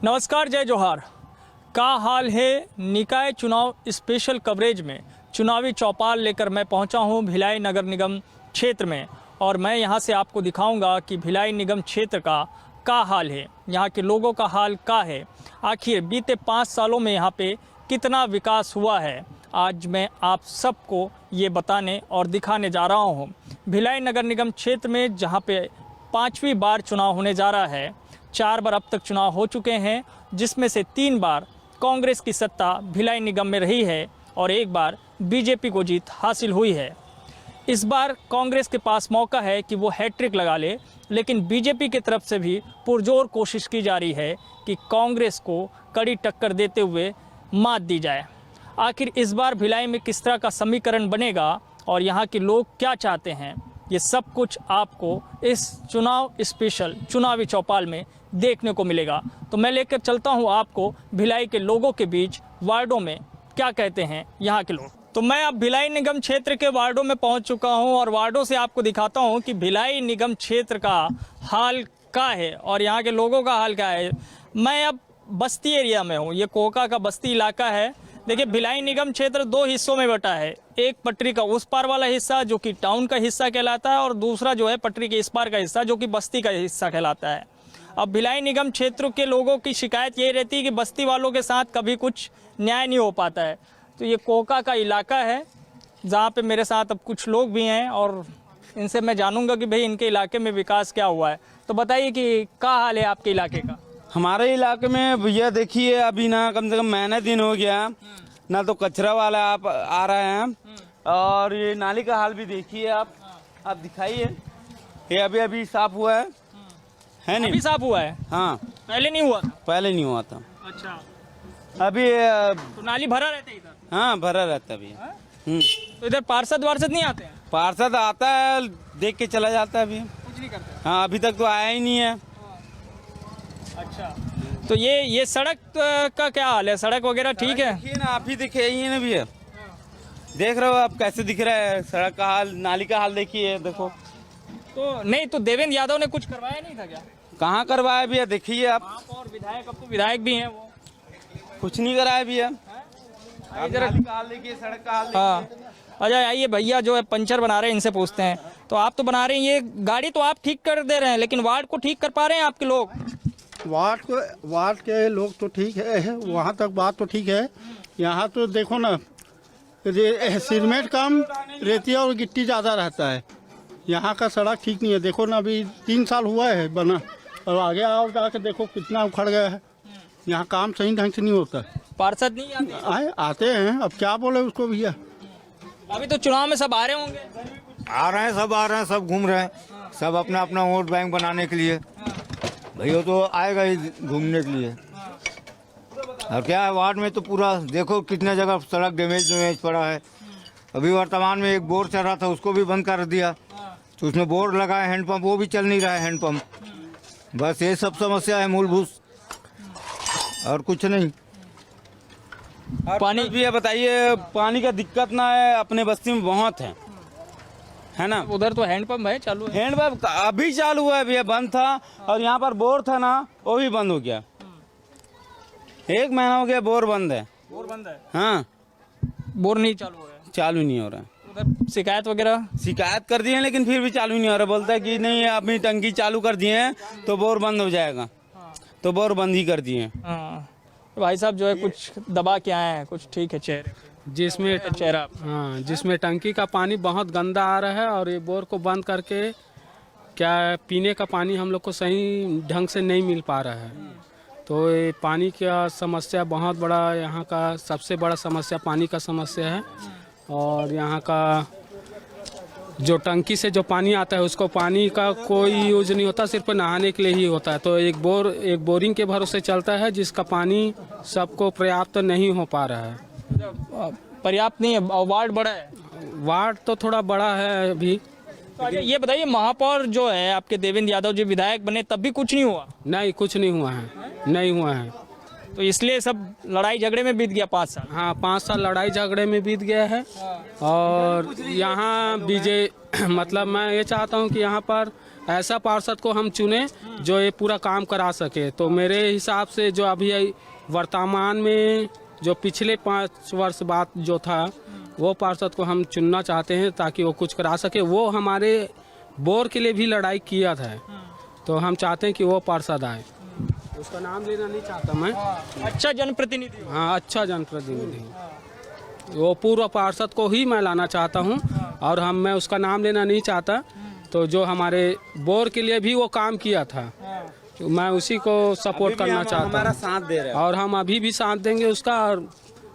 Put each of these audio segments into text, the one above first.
नमस्कार, जय जोहार। का हाल है निकाय चुनाव स्पेशल कवरेज में चुनावी चौपाल लेकर मैं पहुंचा हूं भिलाई नगर निगम क्षेत्र में और मैं यहां से आपको दिखाऊंगा कि भिलाई निगम क्षेत्र का हाल है, यहां के लोगों का हाल का है, आखिर बीते 5 सालों में यहां पे कितना विकास हुआ है। आज मैं आप सबको ये बताने और दिखाने जा रहा हूं। भिलाई नगर निगम क्षेत्र में जहां पे 5वीं बार चुनाव होने जा रहा है, 4 बार अब तक चुनाव हो चुके हैं, जिसमें से 3 बार कांग्रेस की सत्ता भिलाई निगम में रही है और 1 बार बीजेपी को जीत हासिल हुई है। इस बार कांग्रेस के पास मौका है कि वो हैट्रिक लगा ले, लेकिन बीजेपी की तरफ से भी पुरजोर कोशिश की जा रही है कि कांग्रेस को कड़ी टक्कर देते हुए मात दी जाए। आखिर इस बार भिलाई में किस तरह का समीकरण बनेगा और यहाँ के लोग क्या चाहते हैं, ये सब कुछ आपको इस चुनाव स्पेशल चुनावी चौपाल में देखने को मिलेगा। तो मैं लेकर चलता हूँ आपको भिलाई के लोगों के बीच, वार्डों में क्या कहते हैं यहाँ के लोग। तो मैं अब भिलाई निगम क्षेत्र के वार्डों में पहुँच चुका हूँ और वार्डों से आपको दिखाता हूँ कि भिलाई निगम क्षेत्र का हाल क्या है और यहाँ के लोगों का हाल क्या है। मैं अब बस्ती एरिया में हूँ, ये कोका का बस्ती इलाका है। देखिए, भिलाई निगम क्षेत्र 2 हिस्सों में बटा है। एक पटरी का उस पार वाला हिस्सा जो कि टाउन का हिस्सा कहलाता है और दूसरा जो है पटरी के इस पार का हिस्सा जो कि बस्ती का हिस्सा कहलाता है। अब भिलाई निगम क्षेत्र के लोगों की शिकायत ये रहती है कि बस्ती वालों के साथ कभी कुछ न्याय नहीं हो पाता है। तो ये कोका का इलाका है जहाँ पे मेरे साथ अब कुछ लोग भी हैं और इनसे मैं जानूंगा कि भाई इनके इलाके में विकास क्या हुआ है। तो बताइए कि क्या हाल है आपके इलाके का। हमारे इलाके में भैया देखिए, अभी ना कम से कम महीना दिन हो गया ना, तो कचरा वाला आप आ रहे हैं और ये नाली का हाल भी देखिए आप दिखाइए। ये अभी साफ हुआ है नहीं? अभी साफ हुआ है? हाँ, पहले नहीं हुआ था? पहले नहीं हुआ था। अच्छा, अभी तो नाली भरा रहता है इधर? हाँ, भरा रहता है भैया। तो इधर पार्षद वार्षद नहीं आते हैं? पार्षद आता है, देख के चला जाता है भैया, कुछ नहीं करते? हाँ, अभी तक तो आया ही नहीं है। अच्छा, तो ये सड़क का क्या हाल है? सड़क वगैरह ठीक है? देखिए ना, आप ही दिखाइए ना भैया, देख रहे हो आप कैसे दिख रहा है सड़क का हाल, नाली का हाल देखिए, देखो। तो नहीं, तो देवेंद्र यादव ने कुछ करवाया नहीं था क्या? कहाँ करवाया भैया, देखिए आप। और विधायक, अब तो विधायक भी हैं वो, कुछ नहीं कराया भैया। जरा नाली का हाल देखिए, सड़क का हाल हाँ। अच्छा, आइए भैया जो है पंचर बना रहे हैं, इनसे पूछते हैं। तो आप तो बना रहे हैं, ये गाड़ी तो आप ठीक कर दे रहे हैं, लेकिन वार्ड को ठीक कर पा रहे हैं आपके लोग? वार्ड के लोग तो ठीक है, वहाँ तक बात तो ठीक है। यहाँ तो देखो ना, सीमेंट कम, रेतिया और गिट्टी ज़्यादा रहता है। यहाँ का सड़क ठीक नहीं है। देखो ना, अभी 3 साल हुआ है बना और आगे आओ जाके देखो कितना उखड़ गया है। यहाँ काम सही ढंग से नहीं होता। पार्षद नहीं आते? आते हैं, अब क्या बोले उसको भैया। अभी तो चुनाव में सब आ रहे होंगे? आ रहे हैं, सब घूम रहे हैं, सब अपना अपना वोट बैंक बनाने के लिए। भैया तो आएगा ही घूमने के लिए। और क्या है, वार्ड में तो पूरा देखो कितने जगह सड़क डैमेज पड़ा है। अभी वर्तमान में एक बोर चल रहा था, उसको भी बंद कर दिया, तो उसमें बोर लगा है हैंडपम्प, वो भी चल नहीं रहा है हैंडपम्प। बस ये सब समस्या है मूलभूत, और कुछ नहीं। पानी भी बताइए, पानी का दिक्कत ना है अपने बस्ती में बहुत है ना। उधर तो हैंडपंप है, चालू है? हैंडपम्प अभी चालू हुआ है भैया, बंद था। और यहाँ पर बोर था ना, वो भी बंद हो गया। 1 महीना हो गया बोर बंद है। बोर बंद है? हाँ, बोर नहीं चालू है? चालू नहीं हो रहा है। उधर शिकायत वगैरह? शिकायत कर दिए हैं, लेकिन फिर भी चालू नहीं हो रहा। बोलता है कि नहीं, अपनी टंकी चालू कर दिए हैं तो बोर बंद हो जाएगा। तो बोर बंद ही कर दिए। हाँ, भाई साहब जो है कुछ दबा के आए हैं, कुछ ठीक है चेहरे, जिसमें चेहरा। हाँ, जिसमें टंकी का पानी बहुत गंदा आ रहा है और ये बोर को बंद करके क्या पीने का पानी हम लोग को सही ढंग से नहीं मिल पा रहा है। तो ये पानी का समस्या बहुत बड़ा, यहाँ का सबसे बड़ा समस्या पानी का समस्या है। और यहाँ का जो टंकी से जो पानी आता है, उसको पानी का कोई यूज नहीं होता, सिर्फ नहाने के लिए ही होता है। तो एक बोरिंग के भरोसे चलता है, जिसका पानी सबको पर्याप्त नहीं हो पा रहा है। पर्याप्त नहीं है? वार्ड बड़ा है? वार्ड तो थोड़ा बड़ा है अभी। तो अच्छा, ये बताइए, महापौर जो है आपके देवेंद्र यादव जी विधायक बने, तब भी कुछ नहीं हुआ? नहीं, कुछ नहीं हुआ है, नहीं हुआ है। तो इसलिए सब लड़ाई झगड़े में बीत गया 5 साल। हाँ 5 साल लड़ाई झगड़े में बीत गया है। और यहाँ मतलब मैं ये चाहता हूँ कि यहाँ पर ऐसा पार्षद को हम चुने जो ये पूरा काम करा सके। तो मेरे हिसाब से जो अभी वर्तमान में जो पिछले 5 वर्ष बाद जो था वो पार्षद को हम चुनना चाहते हैं ताकि वो कुछ करा सके। वो हमारे बोर के लिए भी लड़ाई किया था, तो हम चाहते हैं कि वो पार्षद आए। उसका नाम लेना नहीं चाहता मैं। अच्छा जनप्रतिनिधि हो। हाँ अच्छा जनप्रतिनिधि, वो पूर्व पार्षद को ही मैं लाना चाहता हूँ। और मैं उसका नाम लेना नहीं चाहता। तो जो हमारे बोर के लिए भी वो काम किया था, तो मैं उसी को सपोर्ट करना चाहता हूँ। साथ दे रहे हैं और हम अभी भी साथ देंगे उसका, और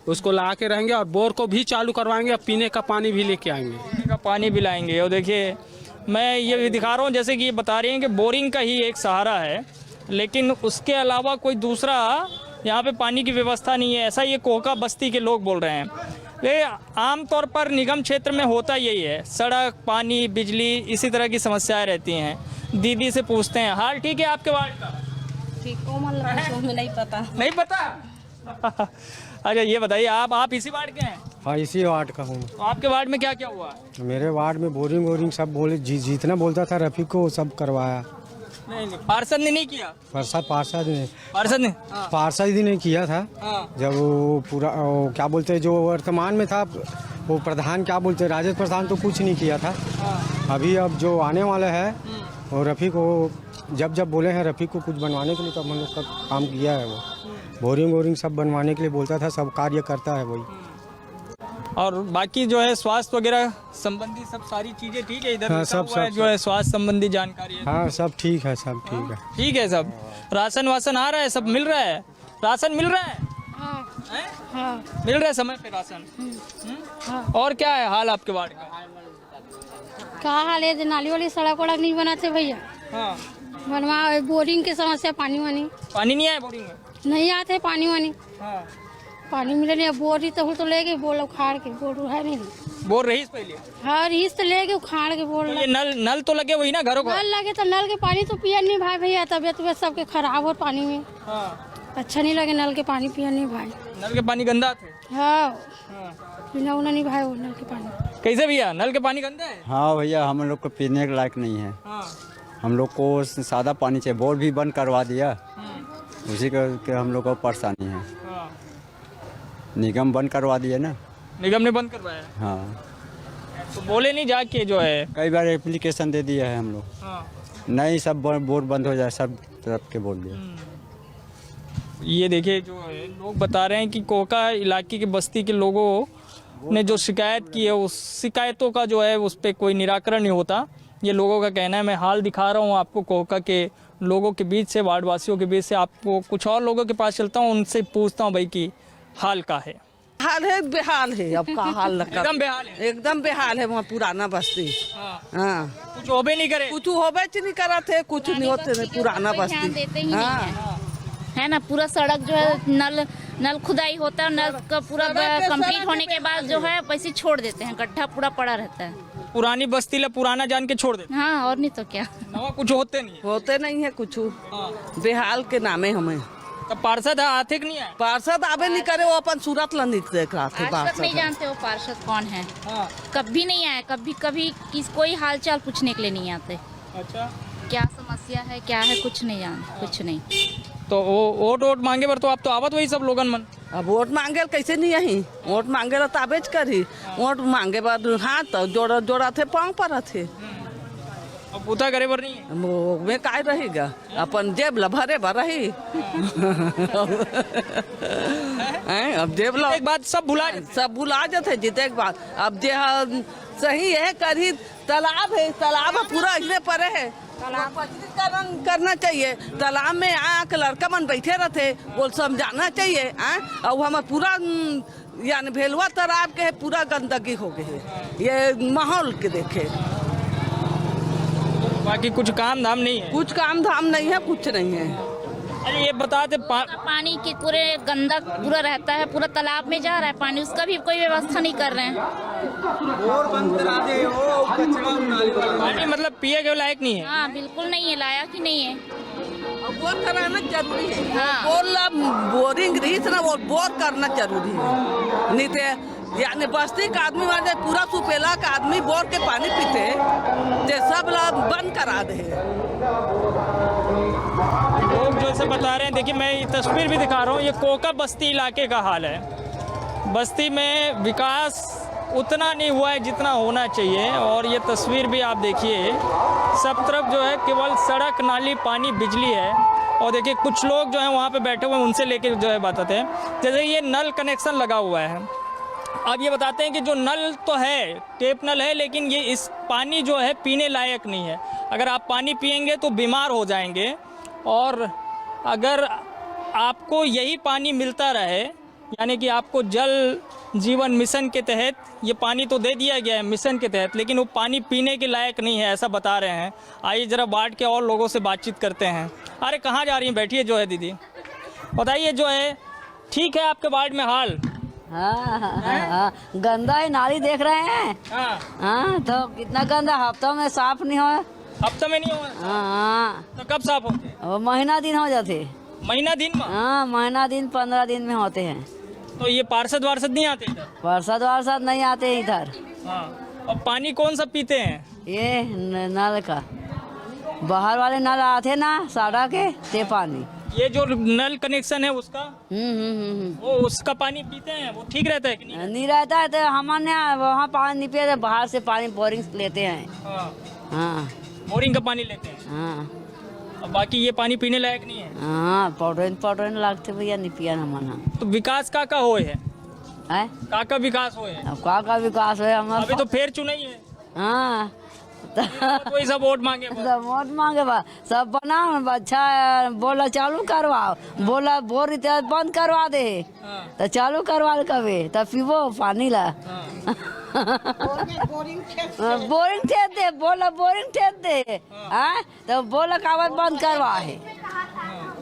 उसको ला के रहेंगे और बोर को भी चालू करवाएंगे और पीने का पानी भी लेके आएंगे। पीने का पानी भी लाएंगे। और देखिए मैं ये भी दिखा रहा हूँ, जैसे कि ये बता रहे हैं कि बोरिंग का ही एक सहारा है, लेकिन उसके अलावा कोई दूसरा यहाँ पे पानी की व्यवस्था नहीं है, ऐसा ये कोहका बस्ती के लोग बोल रहे हैं। ये आमतौर पर निगम क्षेत्र में होता यही है, सड़क, पानी, बिजली, इसी तरह की समस्याएं रहती हैं। दीदी से पूछते हैं, हाल ठीक है आपके वार्ड का? ठीक में नहीं पता। नहीं पता? अच्छा ये बताइए, आप इसी वार्ड के हैं? हाँ इसी वार्ड का हूँ। तो आपके वार्ड में क्या क्या हुआ? मेरे वार्ड में बोरिंग सब बोले जितना बोलता था रफीक को सब करवाया। नहीं पार्षद ने नहीं किया? पार्षद ने पार्षद ही नहीं किया था। जब वो पूरा क्या बोलते हैं जो वर्तमान में था वो प्रधान, क्या बोलते हैं राजेश प्रधान, तो कुछ नहीं किया था। अभी अब जो आने वाला है और रफीक को जब बोले हैं रफीक को कुछ बनवाने के लिए, तो हमने उसका काम किया है। वो बोरिंग सब बनवाने के लिए बोलता था, सब कार्य करता है वही। और बाकी जो है स्वास्थ्य वगैरह संबंधी सब सारी चीजें ठीक है इधर? हाँ, सब जो है स्वास्थ्य संबंधी जानकारी है? हाँ सब ठीक है, सब ठीक है। ठीक है सब। राशन वासन आ रहा है, सब मिल रहा है? राशन मिल रहा है? हाँ। मिल रहा है समय पे राशन? और क्या है हाल आपके वार्ड का? क्या हाल है? नाली वाली सड़क वड़क नहीं बनाते भैया। हाँ। बनवा बोरिंग की समस्या, पानी वानी पानी नहीं आया बोरिंग में? नहीं आते पानी वानी। हाँ। पानी मिले नहीं, बोर ही तो ले गए, बोल उखाड़ के, बोर है नहीं। बोर रही पहले? हाँ रहीस तो ले गए उखाड़ के बोल। तो ये नल तो लगे वही ना घरों को? नल लगे तो नल के पानी तो पिया नहीं भाई भैया, तबियत सबके खराब हो पानी में। हाँ। अच्छा नहीं लगे नल के पानी पिया नहीं भाई। नल के पानी गंदा थे? हाँ पीना उना नहीं भाई वो नल के पानी। कैसे भैया नल के पानी गंदा है? हाँ भैया हम लोग को पीने के लायक नहीं है। हाँ। हम लोग को सादा पानी चाहिए। बोर भी बंद करवा दिया, उसी के हम लोग को परेशानी है। हाँ। निगम बंद करवा दिया ना। निगम ने बंद करवाया? हाँ तो बोले नहीं जाके जो है? कई बार एप्लीकेशन दे दिया है हम लोग। हाँ। नहीं सब बोर बंद हो जाए, सब तरफ के बोल दिया। ये देखिए जो है लोग बता रहे हैं कि कोहका इलाके के बस्ती के लोगों ने जो शिकायत की है उस शिकायतों का जो है उस पर कोई निराकरण नहीं होता, ये लोगों का कहना है। मैं हाल दिखा रहा हूँ आपको कोहका के लोगों के बीच से, वार्ड वासियों के बीच से। आपको कुछ और लोगों के पास चलता हूँ, उनसे पूछता हूँ भाई कि हाल का है। हाल है बेहाल है, अब का हाल एकदम बेहाल है? एकदम बेहाल है वहाँ पुराना बस्ती। हाँ कुछ होबे नहीं करे? कुछ होबे नहीं करा थे, कुछ नहीं होते नहीं पुराना बस्ती। देते ही नहीं है ना। पूरा सड़क जो है नल खुदाई होता है, नल का पूरा कंप्लीट होने के बाद जो है वैसे छोड़ देते हैं, गड्ढा पूरा पड़ा रहता है। पुरानी बस्ती ला पुराना जान के छोड़ देते? हाँ और नहीं तो क्या। नवा कुछ होते नहीं? होते नहीं है कुछ, बेहाल के नामे हमें। तब पार्षद आते कि नहीं आए? पार्षद आवे नहीं करे, वो अपन सूरत ला नहीं देख रहा थे। आज तक नहीं जानते वो पार्षद कौन है। कभी नहीं आए, कभी कोई हाल चाल पूछने के लिए नहीं आते। अच्छा क्या समस्या है क्या है कुछ नहीं जानते, कुछ नहीं। तो वो वोट मांगे पर तो आप तो आवत वही सब लोगन मन। अब वोट मांगे कैसे नहीं यही, वोट मांगे ताबेज करी, वोट मांगे बाद हाथ जोड़ा थे पाँव पर थे। अब पूता करे पर नहीं है? वो में काय रहेगा, अपन जेब ला भरे भर रही। अब जेब ला एक बात सब भुला जाते जीते एक बात। अब जे सही है करी, तालाब है, तालाब पूरा इसमें परे है, करना चाहिए। तालाब में आके लड़का मन बैठे रहते, बोल समझाना चाहिए। और हम पूरा यानी भेलुआ तालाब के है, पूरा गंदगी हो गई है ये माहौल के देखे। बाकी कुछ काम धाम नहीं है? कुछ काम धाम नहीं है, कुछ नहीं है। अरे ये बता दे पानी की पूरे गंदा पूरा रहता है, पूरा तालाब में जा रहा है पानी, उसका भी कोई व्यवस्था नहीं कर रहे हैं। पानी मतलब पिए के लायक नहीं है? हाँ बिल्कुल नहीं है, लायक ही नहीं है। बोर कराना जरूरी है। बोरिंग रही ना वो बोर करना जरूरी है। नहीं तो यानी बस्ती का आदमी वाले पूरा सुपेला का आदमी बोर के पानी पीते जे सब लोग बंद करा दे। लोग जो ऐसे बता रहे हैं, देखिए मैं ये तस्वीर भी दिखा रहा हूँ, ये कोका बस्ती इलाके का हाल है। बस्ती में विकास उतना नहीं हुआ है जितना होना चाहिए। और ये तस्वीर भी आप देखिए, सब तरफ जो है केवल सड़क, नाली, पानी, बिजली है। और देखिए कुछ लोग जो हैं वहाँ पे बैठे हुए हैं, उनसे लेके जो है बताते हैं। जैसे ये नल कनेक्शन लगा हुआ है, अब ये बताते हैं कि जो नल तो है, टेप नल है, लेकिन ये इस पानी जो है पीने लायक नहीं है। अगर आप पानी पिएंगे तो बीमार हो जाएंगे। और अगर आपको यही पानी मिलता रहे, यानी कि आपको जल जीवन मिशन के तहत ये पानी तो दे दिया गया है मिशन के तहत, लेकिन वो पानी पीने के लायक नहीं है, ऐसा बता रहे हैं। आइए ज़रा वार्ड के और लोगों से बातचीत करते हैं। अरे कहाँ जा रही हैं? बैठिए जो है दीदी, बताइए जो है ठीक है आपके वार्ड में हाल? हाँ, गंदा है, नाली देख रहे हैं। हाँ, तो कितना गंदा, हफ्तों में साफ नहीं हो। हफ्ते में नहीं हुआ? हाँ, तो कब साफ होते? वो महीना दिन हो जाते। महीना दिन में? हाँ, महीना दिन 15 दिन में होते हैं। तो ये पार्षद वार्षद नहीं आते इधर? पार्षद नहीं आते इधर। हाँ, और पानी कौन सा पीते हैं? ये नल का, बाहर वाले नल आते ना साड़ा के, ते पानी। ये जो नल कनेक्शन है उसका? वो उसका पानी पीते हैं, वो ठीक रहता है कि नहीं? नहीं रहता है, तो हमारे वहाँ पानी नहीं पीते, बाहर से पानी बोरिंग लेते हैं। हाँ, बोरिंग का पानी लेते हैं। हाँ, और बाकी ये पानी पीने लायक नहीं है। हाँ, पाउडर लगते भैया, नहीं पिया ना मना। तो विकास का होए है? है का विकास होए है? अब का विकास है हमारा? अभी तो फिर चुनाई है। हाँ, कोई सब वोट मांगे, सब वोट मांगे बा, सब बनाओ अच्छा, बोला चालू करवाओ, बोला बोर बंद करवा दे, तो चालू करवा दे कभी, तो पीबो पानी ला। बोरिंग ठेक दे, बोला बोरिंग ठेक दे। हाँ, तो बोला कागज बंद करवा है,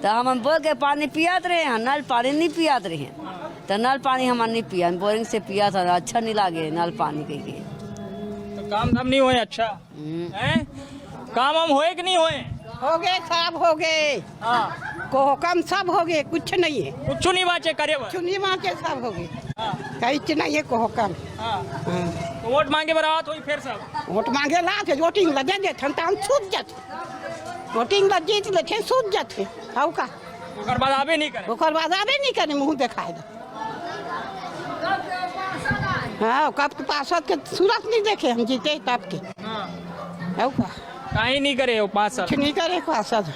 तो हम बोल के पानी पियात रहे हैं। नल पानी नहीं पियात रहे हैं, तो नल पानी हम नहीं पिया, बोरिंग से पिया था, अच्छा नहीं लगे नल पानी के। काम धाम नहीं होए? अच्छा हैं? काम हम होए कि नहीं होए? हो गए, सब हो गए। हाँ, को कम सब हो गए, कुछ नहीं है, कुछ नहीं बाचे करे वो। चुनी मांगे सब हो गए। कहीं नहीं है को कम। तो वोट मांगे बरात हुई फिर सब? वोट मांगे ला के वोटिंग ला दे देते, हम सूझ जाते, वोटिंग ला जीत लेते, सूझ जाते। हाउ का ओकर बाद आबे नहीं करे? ओकर बाद आबे नहीं करे, मुँह दिखाए दे। हाँ, कब के पार्षद के सूरत नहीं देखे हम जीते तब के। हाउ का कहीं नहीं करे वो 5 साल? कुछ नहीं करे पार्षद,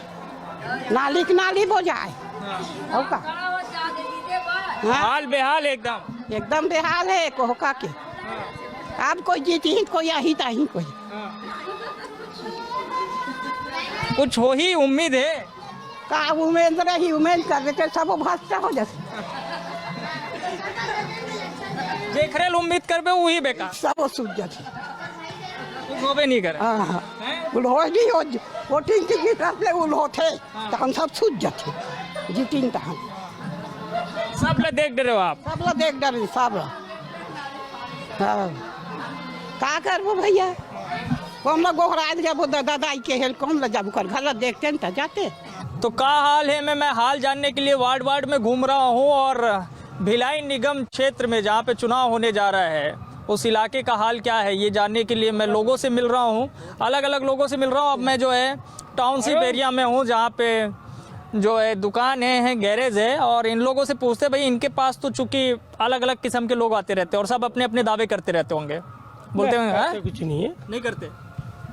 नाली बो जाए। हाउ का हाल बेहाल एकदम बेहाल है कोहका के। अब कोई जीती ही, कोई आही ताही कोई। कुछ हो ही उम्मीद है? का उम्मीद रही, उम्मीद कर देते सब भाषा हो जाते। जेखरेल उम्मीद करबे वही बेकार, सब सूझ जाते, कुछ होबे नहीं करे। हाँ, उल्हो नहीं हो, वोटिंग की गिरफ्त ले उल्हो थे, तो हम सब सूझ जाते, जीतिंग तो हम सब ला देख डरे हो आप? सब ला देख डरे, सब ला। हाँ, का करबो भैया, कम ला गोहराज जाबो दादाई के हेल, कम ला जाबो कर घर देखते न जाते। तो का हाल है? मैं हाल जानने के लिए वार्ड में घूम रहा हूँ, और भिलाई निगम क्षेत्र में जहाँ पे चुनाव होने जा रहा है, उस इलाके का हाल क्या है ये जानने के लिए मैं लोगों से मिल रहा हूँ, अलग अलग लोगों से मिल रहा हूँ। अब मैं जो है टाउनशिप एरिया में हूँ, जहाँ पे जो है दुकान है, गैरेज है, और इन लोगों से पूछते भाई इनके पास तो चूंकि अलग अलग किस्म के लोग आते रहते हैं और सब अपने अपने दावे करते रहते होंगे, बोलते होंगे कुछ नहीं है, नहीं करते,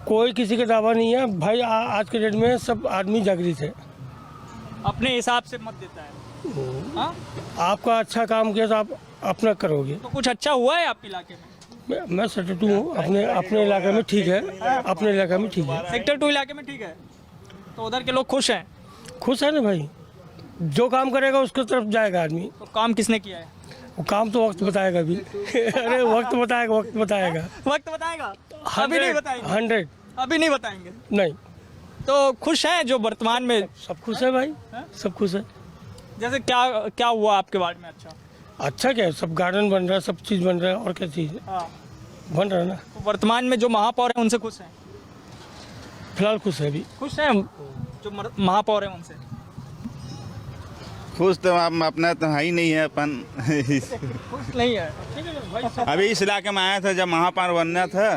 कोई किसी का दावा नहीं है भाई। आज के डेट में सब आदमी जागृत है, अपने हिसाब से मत देता है। हाँ? आपका अच्छा काम किया तो आप अपना करोगे। तो कुछ अच्छा हुआ है आपके इलाके में? मैं सेक्टर 2 हूँ, अपने इलाके में ठीक है, अपने इलाके में ठीक है। सेक्टर 2 इलाके में ठीक है, तो उधर के लोग खुश हैं? खुश है ना भाई, जो काम करेगा उसकी तरफ जाएगा आदमी। तो काम किसने किया है? वो काम तो वक्त बताएगा अभी। अरे वक्त बताएगा, वक्त बताएगा, वक्त बताएगा, अभी नहीं बताएंगे। 100 अभी नहीं बताएंगे? नहीं। तो खुश हैं जो वर्तमान में? सब खुश है भाई, सब खुश है। जैसे क्या हुआ आपके वार्ड में? अच्छा क्या है, सब गार्डन बन रहा है, सब चीज़ बन रहा है, और क्या चीज़ बन रहा है ना। तो वर्तमान में जो महापौर है उनसे खुश हैं? फिलहाल खुश है, अभी खुश हैं। जो महापौर है उनसे? खुश तो हम अपना तो है ही नहीं है अपन। खुश नहीं है? ठीक है भाई। अभी इस इलाके में आया था जब महापौर बनना था,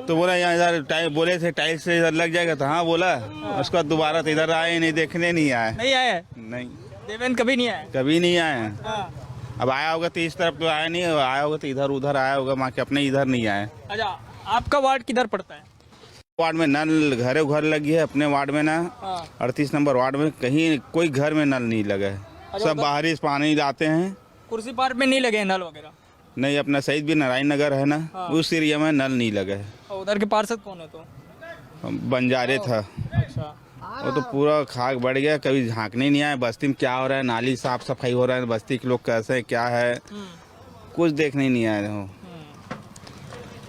तो बोला यहाँ इधर बोले थे टाइल्स से इधर लग जाएगा, तो हाँ बोला। उसके बाद दोबारा तो इधर आए नहीं, देखने नहीं आए। नहीं आए? नहीं, देवेंद्र कभी नहीं आए? कभी नहीं आए। अब आया होगा तो इस तरफ तो आया नहीं, आया होगा तो इधर उधर आया होगा, माँ के अपने इधर नहीं आए। अच्छा, आपका वार्ड किधर पड़ता है? वार्ड में नल घरे घर लगी है अपने वार्ड में ना। 38 नंबर वार्ड में कहीं कोई घर में नल नहीं लगा है। सब बाहरी से पानी लाते हैं। कुर्सी पार्क में नहीं लगे नल वगैरह? नहीं, अपना शहीद भी नारायण नगर है ना, उस एरिया में नल नहीं लगा है। और उधर के पार्षद कौन है? तो बंजारे था। अच्छा, वो तो पूरा खाक बढ़ गया, कभी झांकने नहीं आए बस्ती में क्या हो रहा है, नाली साफ सफाई हो रहा है, बस्ती के लोग कैसे हैं क्या है, कुछ देखने नहीं आए हो।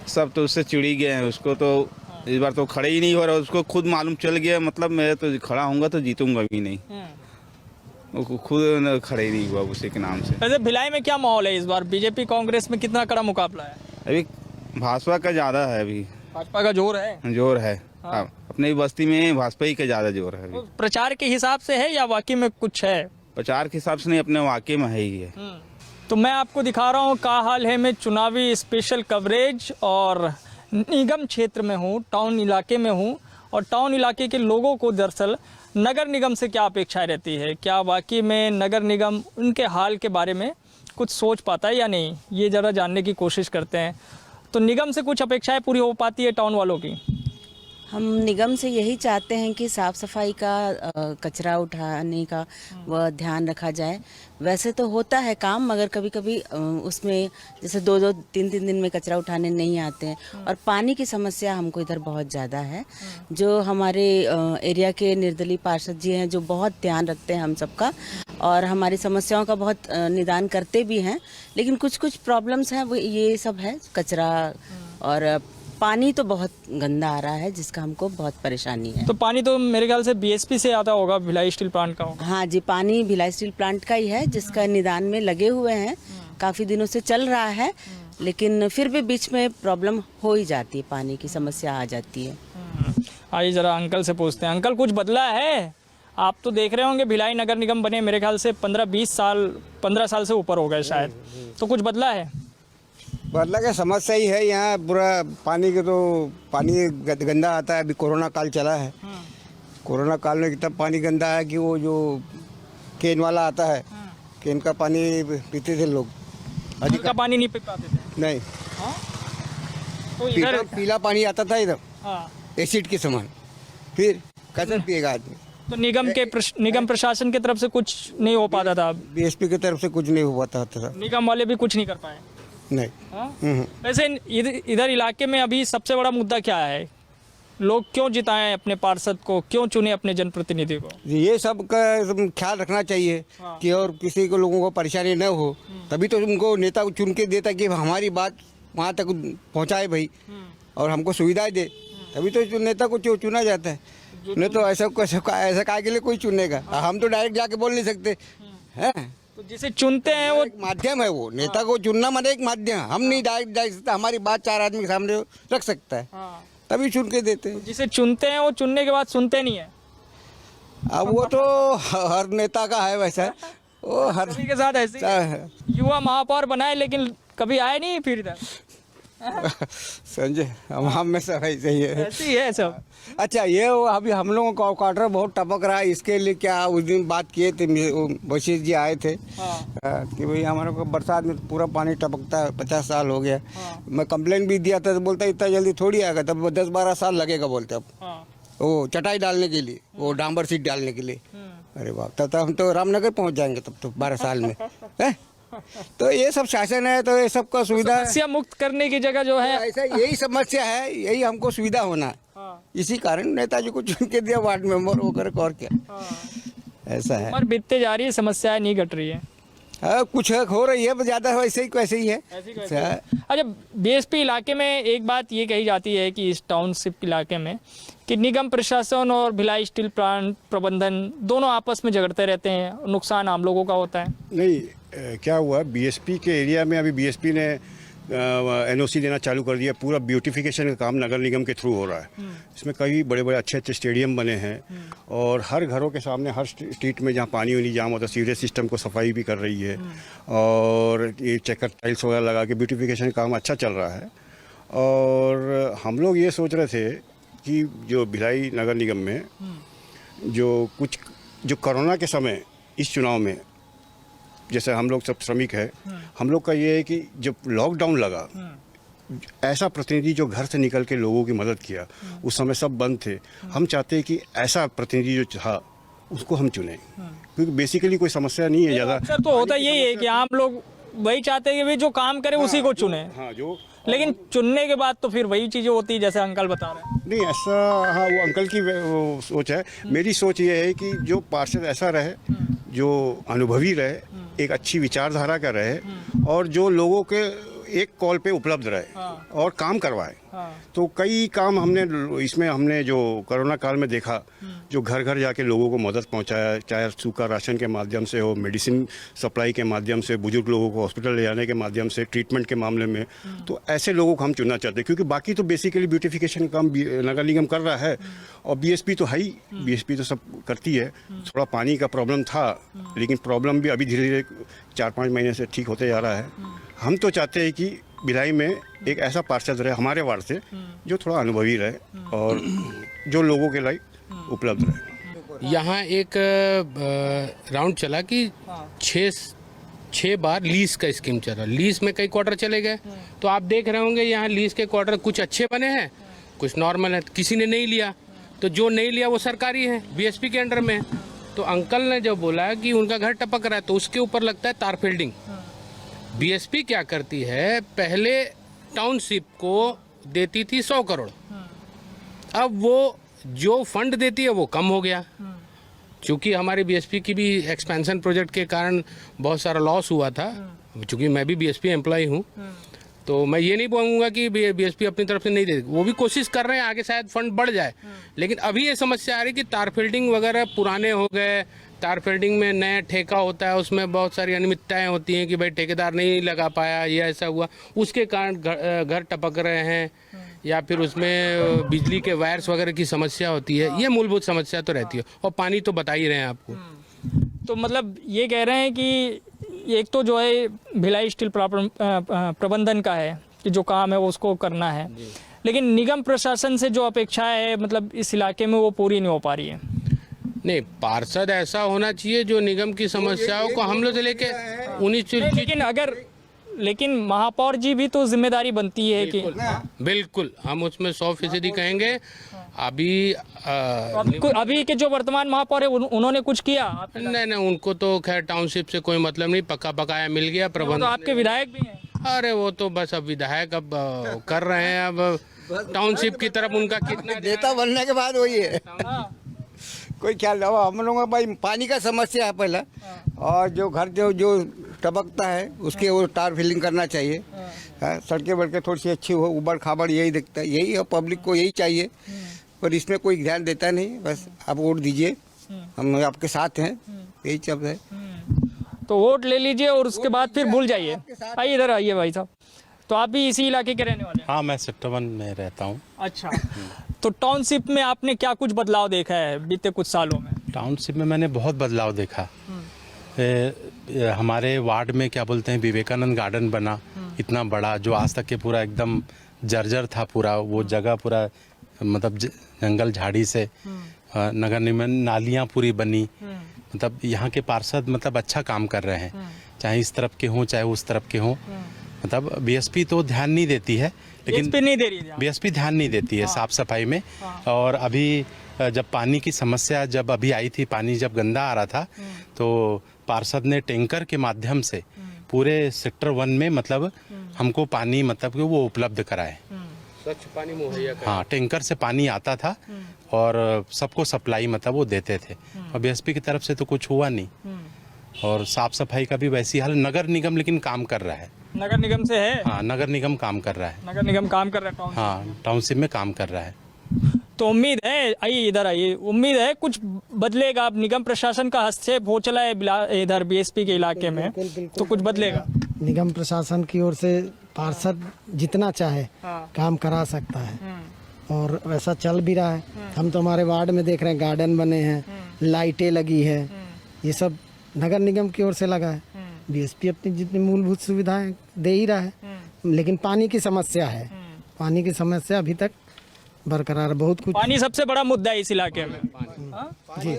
सब तो उससे चिड़ी गए हैं। उसको तो इस बार तो खड़े ही नहीं हो रहा, उसको खुद मालूम चल गया, मतलब मैं तो खड़ा होऊंगा तो जीतूंगा भी नहीं। वो खुद खड़े ही नहीं हुआ उसी के नाम से। वैसे भिलाई में क्या माहौल है इस बार? बीजेपी कांग्रेस में कितना कड़ा मुकाबला है? अभी भाजपा का ज्यादा है। अभी भाजपा का जोर है? जोर है। अपने बस्ती में भाजपा ही का ज्यादा जोर है। अभी प्रचार के हिसाब से है या वाकई में कुछ है? प्रचार के हिसाब से नहीं, अपने वाकई में है ही है। तो मैं आपको दिखा रहा हूँ का हाल है में चुनावी स्पेशल कवरेज, और निगम क्षेत्र में हूँ, टाउन इलाके में हूँ, और टाउन इलाके के लोगों को दरअसल नगर निगम से क्या अपेक्षाएं रहती है, क्या वाकई में नगर निगम उनके हाल के बारे में कुछ सोच पाता है या नहीं, ये ज़रा जानने की कोशिश करते हैं। तो निगम से कुछ अपेक्षाएं पूरी हो पाती है टाउन वालों की? हम निगम से यही चाहते हैं कि साफ़ सफाई का, कचरा उठाने का वह ध्यान रखा जाए। वैसे तो होता है काम, मगर कभी कभी उसमें जैसे 2-3 दिन में कचरा उठाने नहीं आते हैं। और पानी की समस्या हमको इधर बहुत ज़्यादा है। जो हमारे एरिया के निर्दलीय पार्षद जी हैं, जो बहुत ध्यान रखते हैं हम सबका और हमारी समस्याओं का बहुत निदान करते भी हैं, लेकिन कुछ प्रॉब्लम्स हैं, वो ये सब है, कचरा और पानी तो बहुत गंदा आ रहा है, जिसका हमको बहुत परेशानी है। तो पानी तो मेरे ख्याल से बीएसपी से आता होगा, भिलाई स्टील प्लांट का होगा? हाँ जी, पानी भिलाई स्टील प्लांट का ही है, जिसका निदान में लगे हुए हैं, काफ़ी दिनों से चल रहा है, लेकिन फिर भी बीच में प्रॉब्लम हो ही जाती है, पानी की समस्या आ जाती है। आइए ज़रा अंकल से पूछते हैं। अंकल, कुछ बदला है? आप तो देख रहे होंगे भिलाई नगर निगम बने मेरे ख्याल से 15 साल से ऊपर हो गए शायद, तो कुछ बदला है? बदला का समस्या ही है यहाँ पूरा पानी के, तो पानी गंदा आता है। अभी कोरोना काल चला है, कोरोना काल में इतना पानी गंदा है कि वो जो केन वाला आता है, केन का पानी पीते थे लोग। अधिक का पानी नहीं पी पाते थे? नहीं। तो इधर पीला पानी आता था इधर, एसिड के समान, फिर कैसे पिएगा आदमी? तो निगम प्रशासन की तरफ से कुछ नहीं हो पाता था? बीएसपी की तरफ से कुछ नहीं हो पाता था। निगम वाले भी कुछ नहीं कर पाए? नहीं। वैसे इधर इलाके में अभी सबसे बड़ा मुद्दा क्या है? लोग क्यों जिताएं अपने पार्षद को, क्यों चुने अपने जनप्रतिनिधि को? ये सब का ख्याल रखना चाहिए कि और किसी को लोगों को परेशानी न हो, तभी तो उनको नेता को चुन के देता कि हमारी बात वहाँ तक पहुँचाए भाई, और हमको सुविधाएं दे, तभी तो नेता को चुना जाता है। नहीं तो ऐसा काय के लिए कोई चुनेगा? हम तो डायरेक्ट जाके बोल नहीं सकते हैं। तो जिसे चुनते हैं वो एक माध्यम है, वो नेता को चुनना मतलब एक माध्यम। हम नहीं डायरेक्ट जा सकते, हमारी बात 4 आदमी के सामने रख सकता है, तभी चुन के देते हैं। जिसे चुनते हैं वो चुनने के बाद सुनते नहीं है। अब वो तो हर नेता का है वैसा, वो हर के साथ ऐसे युवा महापौर बनाए, लेकिन कभी आए नहीं फिर इधर। संजय, हम में सब ऐसे ही है, ऐसे ही है सब। अच्छा, ये अभी हम लोगों का क्वार्टर बहुत टपक रहा है, इसके लिए क्या उस दिन बात किए थे, बशीर जी आए थे कि भाई हमारे को बरसात में पूरा पानी टपकता है, 50 साल हो गया। मैं कंप्लेन भी दिया था, तो बोलता इतना जल्दी थोड़ी आएगा, तब 10-12 साल लगेगा बोलते। अब वो चटाई डालने के लिए, वो डांबर सीट डालने के लिए, अरे बाप, तब हम तो रामनगर पहुँच जाएंगे तब तो 12 साल में है। तो ये सब शासन है, तो ये सबका सुविधा, समस्या मुक्त करने की जगह जो है ऐसा यही समस्या है, यही हमको सुविधा होना है। इसी कारण नेताजी को चुन के दिया वार्ड मेंबर होकर, और क्या ऐसा है। और बीतते जा रही है, समस्याएं नहीं घट रही है। कुछ हो रही है, ज्यादा वैसे ही है। अच्छा, बीएसपी इलाके में एक बात ये कही जाती है कि इस टाउनशिप इलाके में कि निगम प्रशासन और भिलाई स्टील प्लांट प्रबंधन दोनों आपस में झगड़ते रहते हैं, नुकसान आम लोगों का होता है। नहीं, क्या हुआ, बीएसपी के एरिया में अभी बीएसपी ने NOC देना चालू कर दिया। पूरा ब्यूटिफिकेशन का काम नगर निगम के थ्रू हो रहा है। इसमें कई बड़े बड़े अच्छे अच्छे स्टेडियम बने हैं और हर घरों के सामने, हर स्ट्रीट में जहाँ पानी वानी जाम होता है, सीवरेज सिस्टम को सफाई भी कर रही है और ये चेकर टाइल्स वगैरह लगा के ब्यूटिफिकेशन का काम अच्छा चल रहा है। और हम लोग ये सोच रहे थे कि जो भिलाई नगर निगम में जो कोरोना के समय इस चुनाव में, जैसे हम लोग सब श्रमिक है, हम लोग का ये है कि जब लॉकडाउन लगा, ऐसा प्रतिनिधि जो घर से निकल के लोगों की मदद किया, उस समय सब बंद थे। हम चाहते हैं कि ऐसा प्रतिनिधि जो था उसको हम चुने, क्योंकि बेसिकली कोई समस्या नहीं है ज़्यादा। अक्सर तो होता यही है कि आम लोग वही चाहते हैं कि भाई जो काम करे उसी को चुने। हाँ, जो लेकिन चुनने के बाद तो फिर वही चीज़ें होती है जैसे अंकल बता रहे हैं। नहीं ऐसा, हाँ वो अंकल की वो सोच है। मेरी सोच ये है कि जो पार्षद ऐसा रहे जो अनुभवी रहे, एक अच्छी विचारधारा का रहे और जो लोगों के एक कॉल पे उपलब्ध रहे और काम करवाए। तो कई काम हमने जो कोरोना काल में देखा, जो घर घर जाके लोगों को मदद पहुंचाया, चाहे सूखा राशन के माध्यम से हो, मेडिसिन सप्लाई के माध्यम से, बुजुर्ग लोगों को हॉस्पिटल ले जाने के माध्यम से, ट्रीटमेंट के मामले में, तो ऐसे लोगों को हम चुनना चाहते हैं। क्योंकि बाकी तो बेसिकली ब्यूटिफिकेशन का काम नगर निगम कर रहा है और BSP तो है ही, BSP तो सब करती है। थोड़ा पानी का प्रॉब्लम था, लेकिन प्रॉब्लम भी अभी धीरे धीरे 4-5 महीने से ठीक होते जा रहा है। हम तो चाहते हैं कि भिलाई में एक ऐसा पार्षद रहे हमारे वार्ड से जो थोड़ा अनुभवी रहे और जो लोगों के लायक उपलब्ध रहे। यहाँ एक राउंड चला कि 6 बार लीज का स्कीम चल रहा। लीज में कई क्वार्टर चले गए, तो आप देख रहे होंगे यहाँ लीज के क्वार्टर कुछ अच्छे बने हैं, कुछ नॉर्मल है। किसी ने नहीं लिया, तो जो नहीं लिया वो सरकारी है, BSP के अंडर में। तो अंकल ने जो बोला कि उनका घर टपक रहा है, तो उसके ऊपर लगता है तार फील्डिंग। BSP क्या करती है, पहले टाउनशिप को देती थी 100 करोड़, अब वो जो फंड देती है वो कम हो गया। चूँकि हमारी BSP की भी एक्सपेंशन प्रोजेक्ट के कारण बहुत सारा लॉस हुआ था, चूँकि मैं भी BSP एम्प्लॉय हूँ, तो मैं ये नहीं बोलूँगा कि BSP अपनी तरफ से नहीं दे, वो भी कोशिश कर रहे हैं, आगे शायद फंड बढ़ जाए। लेकिन अभी ये समस्या आ रही कि तार फील्डिंग वगैरह पुराने हो गए। तार फील्डिंग में नया ठेका होता है, उसमें बहुत सारी अनियमितताएं होती हैं कि भाई ठेकेदार नहीं लगा पाया, ये ऐसा हुआ, उसके कारण घर टपक रहे हैं, या फिर उसमें बिजली के वायर्स वगैरह की समस्या होती है। ये मूलभूत समस्या तो रहती है, और पानी तो बता ही रहे हैं आपको। तो मतलब ये कह रहे हैं कि एक तो जो है भिलाई स्टील प्रबंधन का है कि जो काम है वो उसको करना है, लेकिन निगम प्रशासन से जो अपेक्षा है मतलब इस इलाके में वो पूरी नहीं हो पा रही है। नहीं, पार्षद ऐसा होना चाहिए जो निगम की समस्याओं को हम लोग से लेके उन्हीं। लेकिन महापौर जी भी तो जिम्मेदारी बनती है कि बिल्कुल हम उसमें 100% कहेंगे। अभी के जो वर्तमान महापौर है उन्होंने कुछ किया? नहीं, उनको तो खैर टाउनशिप से कोई मतलब नहीं, पक्का पकाया मिल गया प्रबंध। तो आपके विधायक भी हैं? अरे वो तो बस अब विधायक अब कर रहे हैं, अब टाउनशिप की तरफ उनका कितना नेता बनने के बाद वही है। कोई ख्याल नहीं। हम लोगों का भाई पानी का समस्या है पहला, और जो घर जो टपकता है उसके वो तार फिलिंग करना चाहिए। सड़कें वड़कें थोड़ी सी अच्छी हो, उबड़ खाबड़ यही दिखता है, यही है पब्लिक को यही चाहिए, पर इसमें कोई ध्यान देता नहीं। बस आप वोट दीजिए, हम आपके साथ हैं, यही शब्द है। तो वोट ले लीजिए और उसके बाद फिर भूल जाइए। आइए इधर आइए भाई साहब, तो आप भी इसी इलाके के रहने वाले हैं? हाँ, मैं सेक्टर 1 में रहता हूँ। अच्छा, तो टाउनशिप में आपने क्या कुछ बदलाव देखा है बीते कुछ सालों में? टाउनशिप में मैंने बहुत बदलाव देखा। हमारे वार्ड में क्या बोलते हैं विवेकानंद गार्डन बना, इतना बड़ा, जो आज तक के पूरा एकदम जर्जर था पूरा वो जगह, पूरा मतलब जंगल झाड़ी से। नगर निगम नालियाँ पूरी बनी, मतलब यहाँ के पार्षद मतलब अच्छा काम कर रहे हैं, चाहे इस तरफ के हों चाहे उस तरफ के हों। मतलब BSP तो ध्यान नहीं देती है, लेकिन BSP ध्यान नहीं देती है साफ सफाई में। और अभी जब पानी की समस्या जब अभी आई थी, पानी जब गंदा आ रहा था, तो पार्षद ने टैंकर के माध्यम से पूरे सेक्टर 1 में मतलब हमको पानी मतलब कि वो उपलब्ध कराए, स्वच्छ पानी मुहैया कराए। हाँ, टैंकर से पानी आता था और सबको सप्लाई मतलब वो देते थे, और BSP की तरफ से तो कुछ हुआ नहीं। और साफ सफाई का भी वैसी हाल। नगर निगम लेकिन काम कर रहा है। नगर निगम से है? हाँ, नगर निगम काम कर रहा है। नगर निगम काम कर रहा है, हाँ, टाउनशिप में काम कर रहा है। तो उम्मीद है, आइए इधर आइए, उम्मीद है कुछ बदलेगा। अब निगम प्रशासन का हस्तक्षेप हो चला है इधर BSP के इलाके में, तो कुछ बदलेगा। निगम प्रशासन की ओर से पार्षद जितना चाहे काम करा सकता है और वैसा चल भी रहा है। हम तो हमारे वार्ड में देख रहे हैं गार्डन बने हैं, लाइटें लगी है, ये सब नगर निगम की ओर से लगा है। बीएसपी अपनी जितनी मूलभूत सुविधाएं दे ही रहा है, लेकिन पानी की समस्या है। पानी की समस्या अभी तक बरकरार, बहुत कुछ। पानी सबसे बड़ा मुद्दा है इस इलाके में। जी,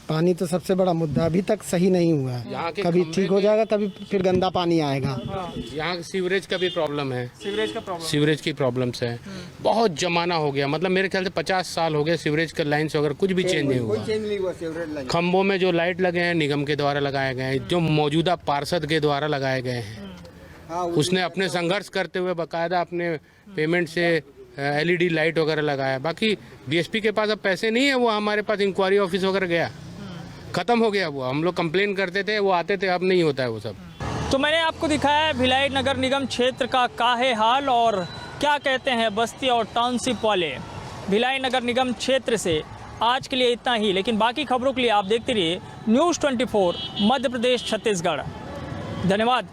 पानी तो सबसे बड़ा मुद्दा अभी तक सही नहीं हुआ है। कभी ठीक हो जाएगा, कभी फिर गंदा पानी आएगा। यहाँ सीवरेज का भी प्रॉब्लम है, सीवरेज की प्रॉब्लम्स है। बहुत जमाना हो गया, मतलब मेरे ख्याल से 50 साल हो गए सीवरेज का लाइन्स वगैरह कुछ भी चेंज नहीं हुआ। खम्भों में जो लाइट लगे हैं निगम के द्वारा लगाए गए हैं, जो मौजूदा पार्षद के द्वारा लगाए गए हैं। उसने अपने संघर्ष करते हुए बाकायदा अपने पेमेंट से LED लाइट वगैरह लगाया। बाकी बीएसपी के पास अब पैसे नहीं है, वो हमारे पास इंक्वायरी ऑफिस वगैरह गया, खत्म हो गया। वो हम लोग कंप्लेन करते थे, वो आते थे, अब नहीं होता है वो सब। तो मैंने आपको दिखाया है भिलाई नगर निगम क्षेत्र का है हाल और क्या कहते हैं बस्ती और टाउनशिप वाले। भिलाई नगर निगम क्षेत्र से आज के लिए इतना ही, लेकिन बाकी खबरों के लिए आप देखते रहिए News 24 मध्य प्रदेश छत्तीसगढ़। धन्यवाद।